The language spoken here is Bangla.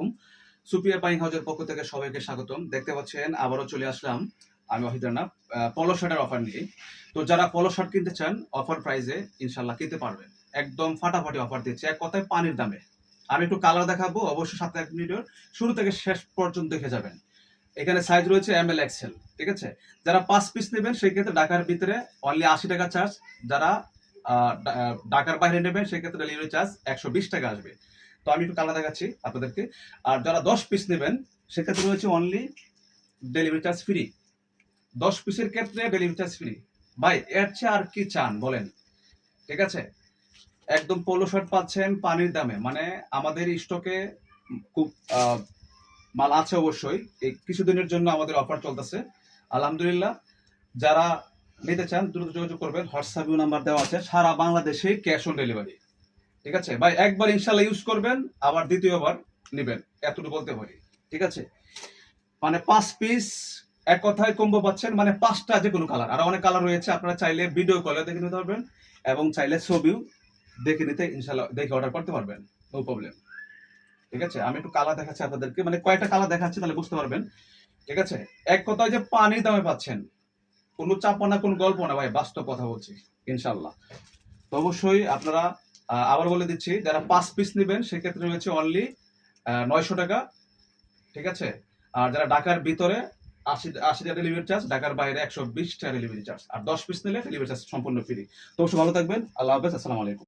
আলাইকুম। সুপিয়া বাইং হাউজের পক্ষ থেকে সবাইকে স্বাগতম। দেখতে পাচ্ছেন আবারও চলে আসলাম আমি ওয়াহিদ রানা পলো শার্টের অফার নিয়ে। তো যারা পলো শার্ট কিনতে চান অফার প্রাইসে ইনশাল্লাহ কিনতে পারবেন। একদম ফাটাফাটি অফার দিচ্ছে, এক কথায় পানির দামে। আমি একটু কালার দেখাবো, অবশ্যই সাথে এক ভিডিওর শুরু থেকে শেষ পর্যন্ত দেখে যাবেন। এখানে সাইজ রয়েছে এম এল এক্সেল, ঠিক আছে। যারা 5 পিস নেবেন সেই ক্ষেত্রে ঢাকার ভিতরে অনলি 80 টাকা চার্জ। যারা ঢাকার বাইরে নেবেন সেক্ষেত্রে ডেলিভারি চার্জ 120 টাকা আসবে। তো আমি একটু কালার দেখাচ্ছি আপনাদেরকে। আর যারা 10 পিস নেবেন সেক্ষেত্রে রয়েছে অনলি ডেলিভারি চার্জ ফ্রি। 10 পিসের ক্ষেত্রে ডেলিভারি চার্জ ফ্রি। ভাই এর চেয়ে আর কি চান বলেন, ঠিক আছে। একদম পোলো শার্ট পাচ্ছেন পানির দামে, মানে আমাদের স্টকে খুব মাল আছে অবশ্যই। এই কিছুদিনের জন্য আমাদের অফার চলতেছে আলহামদুলিল্লাহ। যারা নিতে চান দ্রুত যোগাযোগ করবেন, হোয়াটসঅ্যাপ নাম্বার দেওয়া আছে। সারা বাংলাদেশে ক্যাশ অন ডেলিভারি, ঠিক আছে ভাই। একবার ইনশাল্লাহ ইউজ করবেন, আবার দ্বিতীয়বার নেবেন, এতটুকু বলতে পারি, ঠিক আছে। মানে 5 পিস এক কথায় কম্বো পাচ্ছেন, মানে 5টা যে কোনো কালার, আরো অনেক কালার রয়েছে। আপনারা চাইলে ভিডিও কলে দেখে নিতে পারবেন এবং চাইলে ছবিও দেখে নিতে ইনশাল্লাহ দেখে অর্ডার করতে পারবেন, নো প্রবলেম, ঠিক আছে। আমি একটু কালার দেখাচ্ছি আপনাদেরকে, মানে কয়েকটা কালার দেখাচ্ছি তাহলে বুঝতে পারবেন, ঠিক আছে। এক কথায় যে পানির দামে পাচ্ছেন, কোনো চাপা না, কোনো গল্প না ভাই, বাস্তব কথা বলছি ইনশাল্লাহ। তো অবশ্যই আপনারা আবার বলে দিচ্ছি, যারা 5 পিস নেবেন সেক্ষেত্রে রয়েছে অনলি 900 টাকা, ঠিক আছে। আর যারা ঢাকার ভিতরে 80 টাকা ডেলিভারি চার্জ, ঢাকার বাইরে 120 টাকা ডেলিভারি চার্জ। আর 10 পিস নিলে ডেলিভারি চার্জ সম্পূর্ণ ফ্রি। তো অবশ্যই ভালো থাকবেন, আল্লাহ হাফেজ, আসসালামু আলাইকুম।